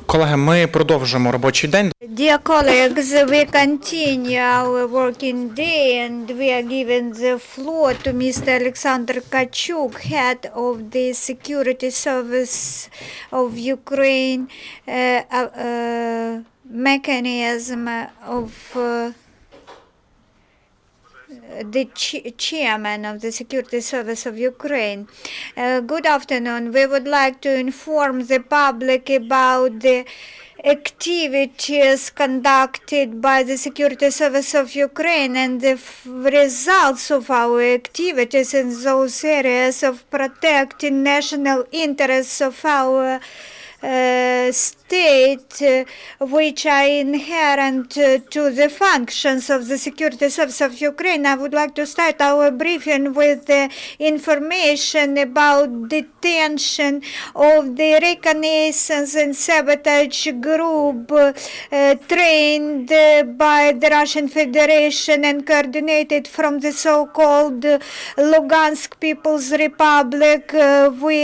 Колеги, ми продовжимо робочий день. Dear colleagues, we continue our working day and we are giving the floor to Mr. Oleksandr Tkachuk, head of the Security Service of Ukraine, mechanism of the chairman of the Security Service of Ukraine. Good afternoon. We would like to inform the public about the activities conducted by the Security Service of Ukraine and the results of our activities in those areas of protecting national interests of our state, which are inherent to the functions of the Security Service of Ukraine. I would like to start our briefing with the information about detention of the reconnaissance and sabotage group trained by the Russian Federation and coordinated from the so-called Lugansk People's Republic. We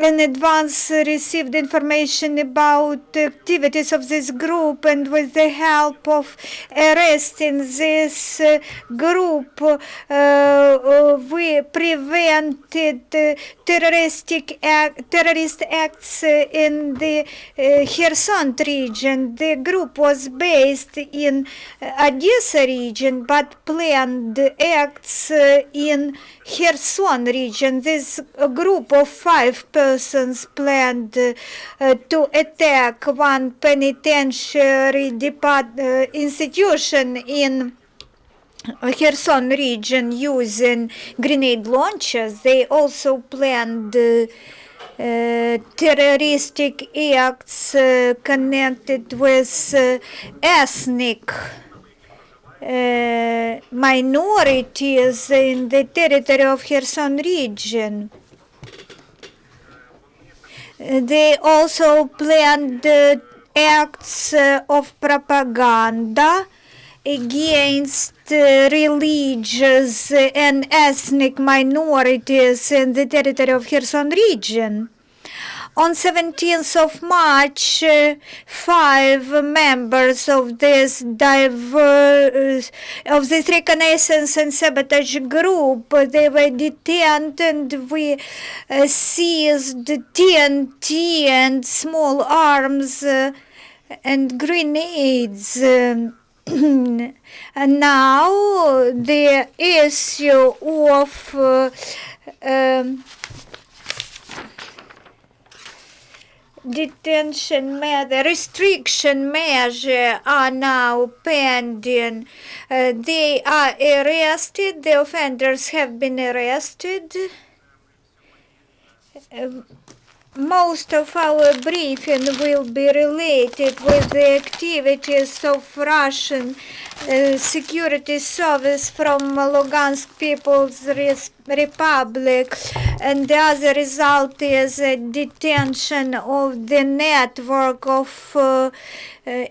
in advance received information about activities of this group, and with the help of arresting this group, we prevented terrorist acts in the Kherson region. The group was based in Odessa region, but planned acts in Kherson region. This group of 5 persons planned to attack one penitentiary institution in Kherson region using grenade launchers. They also planned terroristic acts connected with ethnic minorities in the territory of Kherson region. They also planned acts of propaganda against religious and ethnic minorities in the territory of Kherson region. On 17th of March, 5 members of this reconnaissance and sabotage group, they were detained, and we seized TNT and small arms and grenades. And now the issue of restriction measure are now pending. They are arrested. The offenders have been arrested. Most of our briefing will be related with the activities of Russian Security Service from Lugansk People's Republic, and the other result is a detention of the network of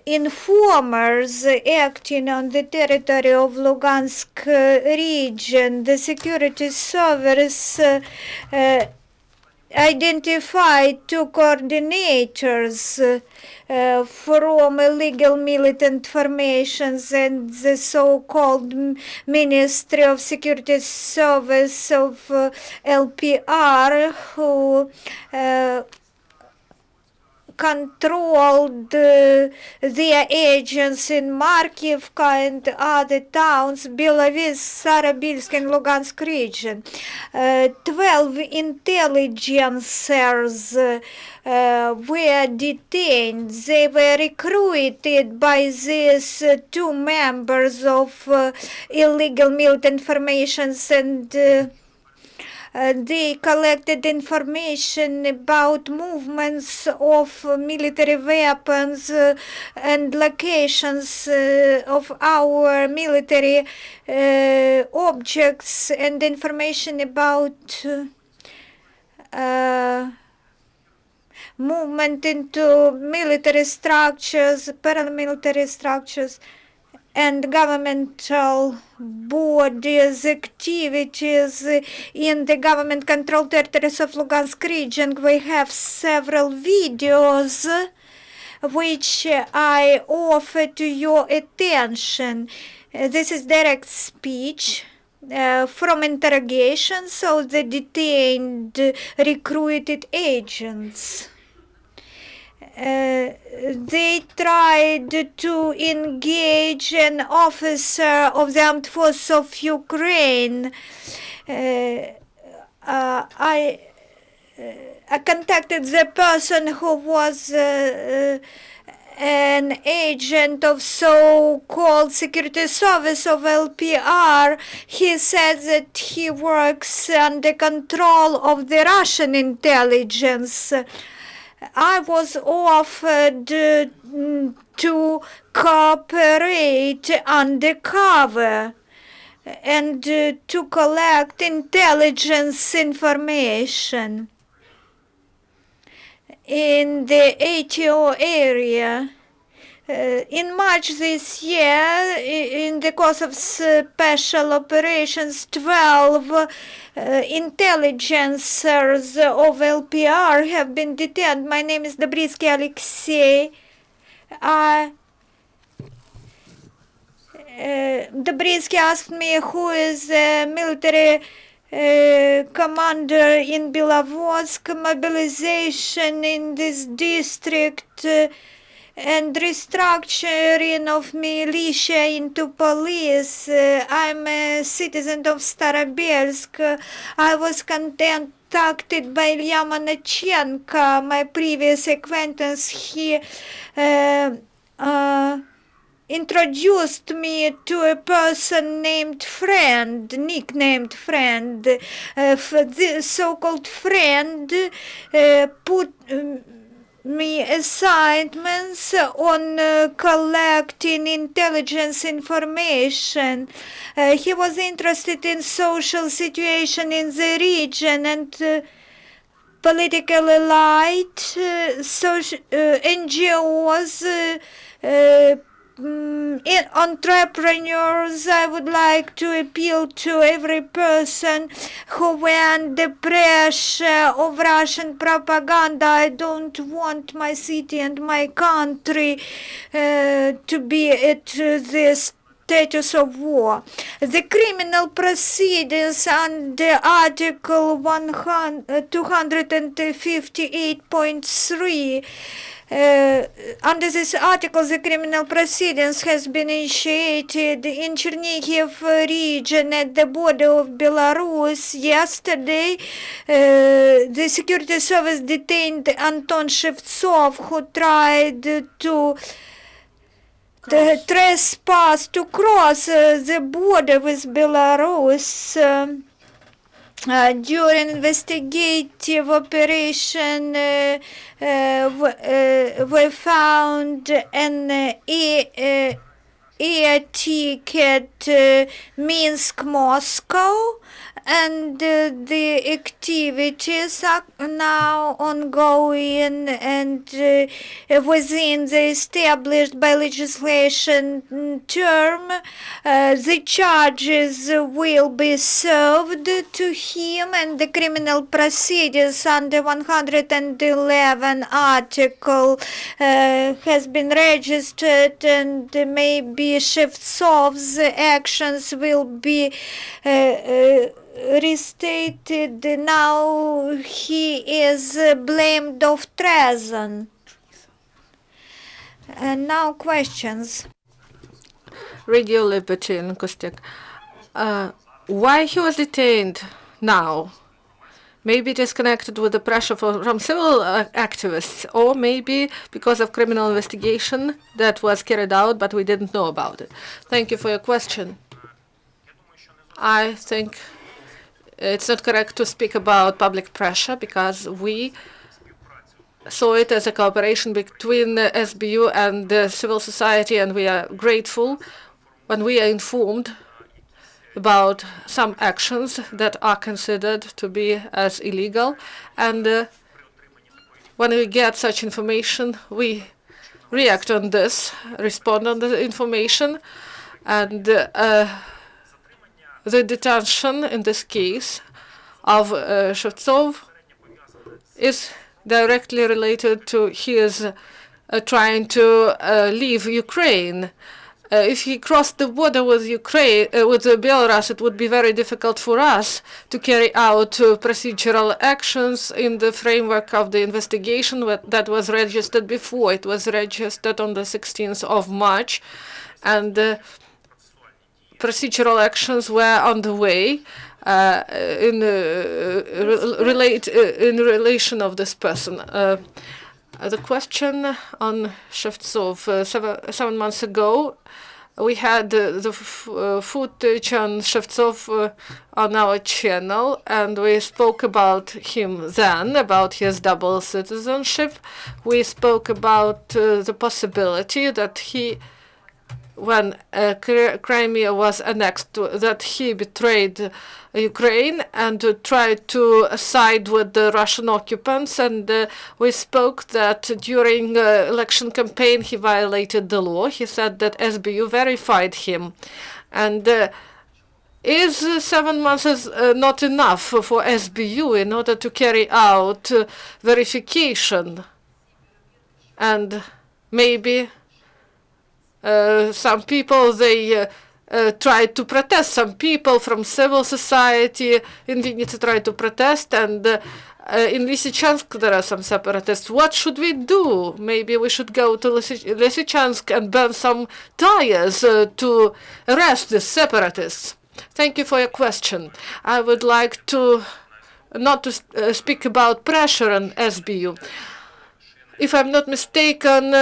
informers acting on the territory of Lugansk region. The Security Service identified 2 coordinators from illegal militant formations and the so-called Ministry of Security Service of LPR, who controlled their agents in Markivka and other towns, Belovis, Sarobilsk, and Lugansk region. 12 intelligencers were detained. They were recruited by these 2 members of illegal militant formations, and they collected information about movements of military weapons and locations of our military objects, and information about movement into military structures, paramilitary structures, and governmental bodies' activities in the government-controlled territories of Lugansk region. We have several videos which I offer to your attention. This is direct speech from interrogations of the detained recruited agents. They tried to engage an officer of the armed forces of Ukraine. I contacted the person who was an agent of so-called Security Service of LPR. He said that he works under control of the Russian intelligence. I was offered to cooperate undercover and to collect intelligence information in the ATO area. In March this year, in the course of special operations, 12 intelligencers of LPR have been detained. My name is Dobritsky Alexei. Dobritsky asked me who is the military commander in Belovodsk. Mobilization in this district and restructuring of militia into police. I'm a citizen of Starobelsk. I was contacted by Ilya Monachenko, my previous acquaintance. He introduced me to a person named Friend, nicknamed Friend. The so-called Friend put me assignments on collecting intelligence information. He was interested in social situation in the region and political elite, NGOs, entrepreneurs. I would like to appeal to every person who were under pressure of Russian propaganda. I don't want my city and my country to be at this status of war. The criminal proceedings under Article 258.3 under this article, the criminal proceedings has been initiated in Chernihiv region at the border of Belarus. Yesterday, the Security Service detained Anton Shevtsov, who tried to trespass, to cross the border with Belarus. During investigative operation, we found an air ticket Minsk-Moscow, and the activities are now ongoing and within the established by legislation term. The charges will be served to him, and the criminal proceedings under 111 article has been registered, and maybe Shevtsov's actions will be restated. Now he is blamed of treason. And now questions. Radio Liberty in Kostek. Why he was detained now? Maybe it is connected with the pressure from civil activists, or maybe because of criminal investigation that was carried out, but we didn't know about it. Thank you for your question. I think it's not correct to speak about public pressure, because we saw it as a cooperation between the SBU and the civil society, and we are grateful when we are informed about some actions that are considered to be as illegal. And when we get such information, we react on this, respond on the information, and the detention in this case of Shevtsov is directly related to his trying to leave Ukraine. If he crossed the border with Ukraine, with Belarus, it would be very difficult for us to carry out procedural actions in the framework of the investigation that was registered before. It was registered on the 16th of March, and procedural actions were on the way in relation of this person. The question on Shevtsov. 7 months ago, we had the footage on Shevtsov on our channel, and we spoke about him then, about his double citizenship. We spoke about the possibility that when Crimea was annexed, that he betrayed Ukraine and tried to side with the Russian occupants. And we spoke that during election campaign he violated the law. He said that SBU verified him. And is 7 months not enough for SBU in order to carry out verification? And maybe some people, they tried to protest. Some people from civil society in Vinnytsia tried to protest, and in Lysychansk there are some separatists. What should we do? Maybe we should go to Lysychansk and burn some tires to arrest the separatists. Thank you for your question. I would like to not to speak about pressure on SBU. If I'm not mistaken,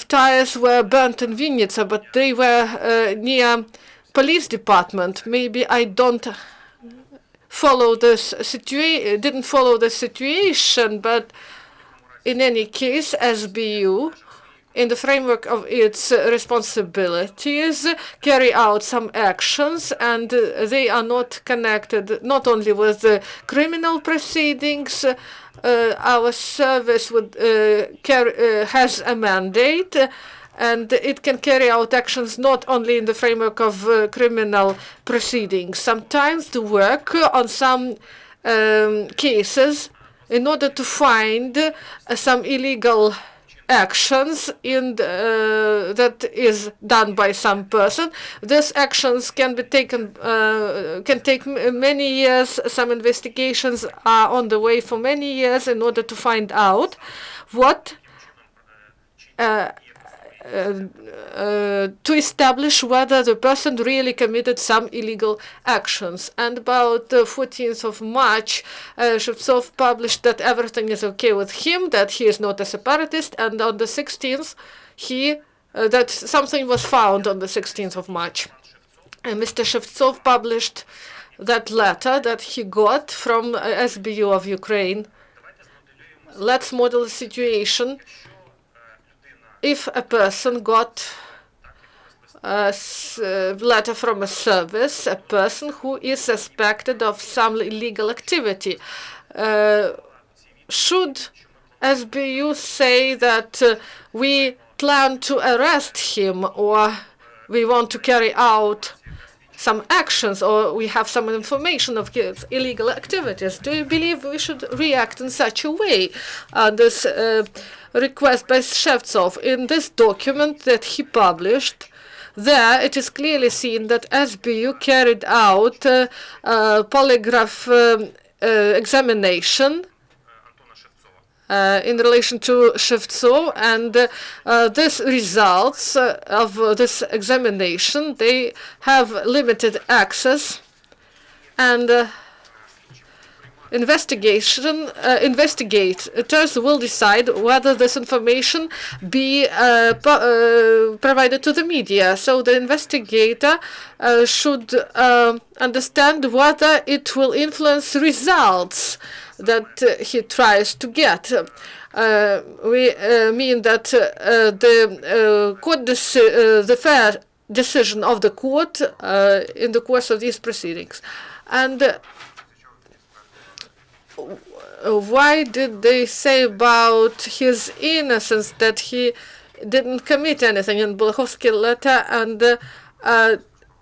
tires were burnt in Vinnytsia, but they were near police department. Maybe I don't follow this situation, didn't follow the situation, but in any case, SBU, in the framework of its responsibilities, carry out some actions, and they are not connected not only with the criminal proceedings. Our service has a mandate, and it can carry out actions not only in the framework of criminal proceedings. Sometimes to work on some cases in order to find some illegal actions that is done by some person. These actions can be taken, can take many years. Some investigations are on the way for many years in order to find out what to establish whether the person really committed some illegal actions. And about the 14th of March, Shevtsov published that everything is okay with him, that he is not a separatist, and on the 16th, that something was found on the 16th of March. And Mr. Shevtsov published that letter that he got from SBU of Ukraine. Let's model the situation. If a person got a letter from a service, a person who is suspected of some illegal activity, should SBU say that we plan to arrest him, or we want to carry out some actions, or we have some information of his illegal activities? Do you believe we should react in such a way? This request by Shevtsov, in this document that he published, there it is clearly seen that SBU carried out polygraph examination in relation to Shevtsov, and these results of this examination, they have limited access, and investigators will decide whether this information be provided to the media. So the investigator should understand whether it will influence results that he tries to get. We mean that the fair decision of the court in the course of these proceedings. And why did they say about his innocence, that he didn't commit anything in Bolokhovsky letter, and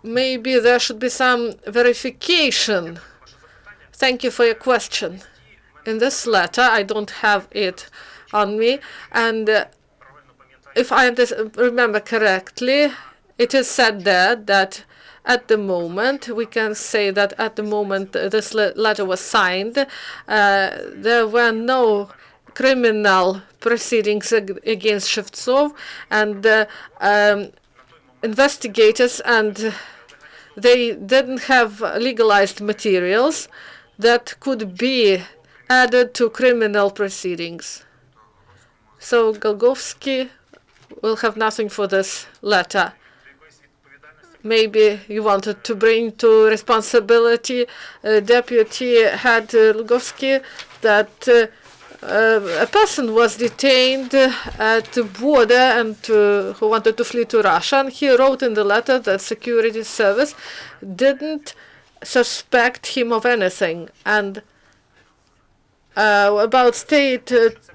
maybe there should be some verification? Thank you for your question. In this letter, I don't have it on me, and if I remember correctly, it is said there that at the moment, we can say that at the moment this letter was signed, there were no criminal proceedings against Shevtsov, and investigators, and they didn't have legalized materials that could be added to criminal proceedings. So Golgovsky will have nothing for this letter. Maybe you wanted to bring to responsibility Deputy Head Golgovsky that a person was detained at the border and who wanted to flee to Russia. And he wrote in the letter that Security Service didn't suspect him of anything. And about state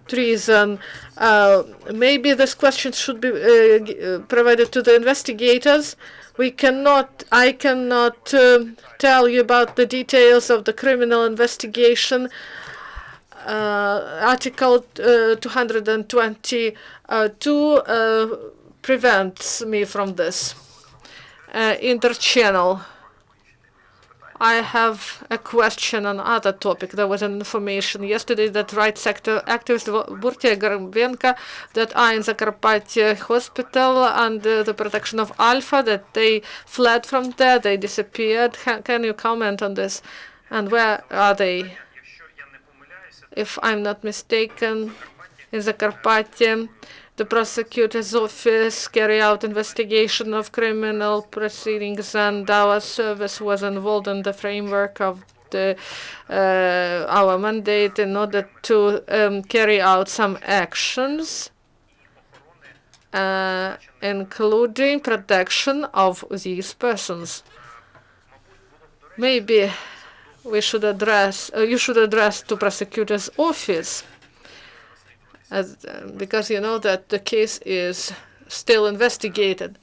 treason, maybe this question should be provided to the investigators. I cannot tell you about the details of the criminal investigation. Article 222 prevents me from this. Interchannel. I have a question on other topic. There was an information yesterday that right sector activist Burtia Garbenko that are in Zakarpattia hospital under the protection of Alpha, that they fled from there, they disappeared. Can you comment on this? And where are they? If I'm not mistaken, in Zakarpattia, the prosecutor's office carried out investigation of criminal proceedings, and our service was involved in the framework of our mandate in order to carry out some actions, including protection of these persons. Maybe we should address, you should address to prosecutor's office, because you know that the case is still investigated.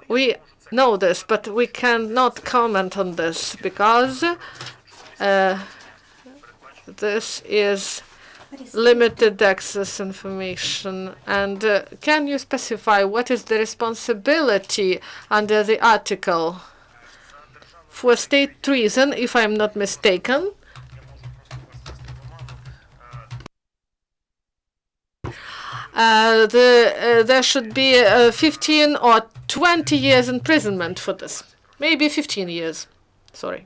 We know this, but we cannot comment on this because this is limited access information. And can you specify what is the responsibility under the article? For state treason, if I'm not mistaken, there should be 15 or 20 years imprisonment for this. Maybe 15 years. Sorry.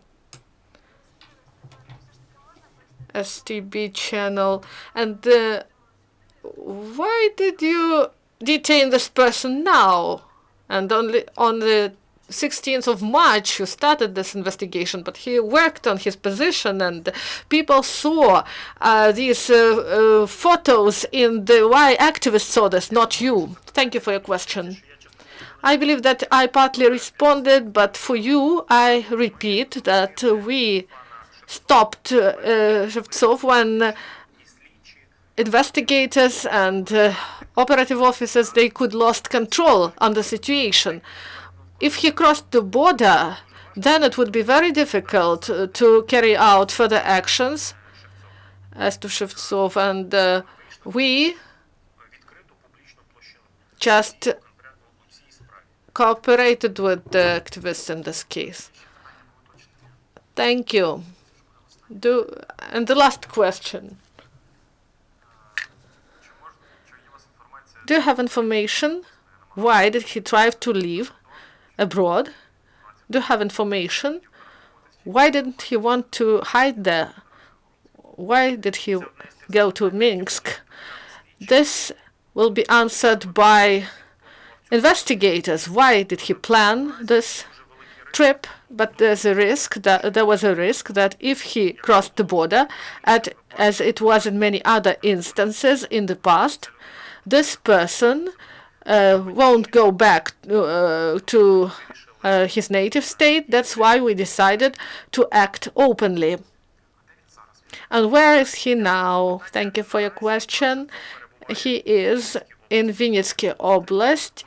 STB channel. And why did you detain this person now? And only on the 16th of March, you started this investigation, but he worked on his position, and people saw these photos in the why activists saw this, not you. Thank you for your question. I believe that I partly responded, but for you, I repeat that we stopped Shevtsov when investigators and operative officers, they could lost control on the situation. If he crossed the border, then it would be very difficult to carry out further actions as to Shevtsov, and we just cooperated with the activists in this case. Thank you. And the last question. Do you have information? Why did he try to leave abroad? Do you have information? Why didn't he want to hide there? Why did he go to Minsk? This will be answered by investigators. Why did he plan this trip? But there's a risk that there was a risk that if he crossed the border, as it was in many other instances in the past, this person won't go back to his native state. That's why we decided to act openly. And where is he now? Thank you for your question. He is in Vinnytsy Oblast.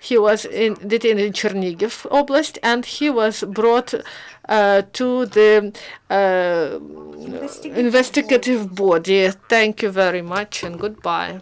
He was detained in Chernigiv Oblast, and he was brought to the investigative body. Thank you very much, and goodbye.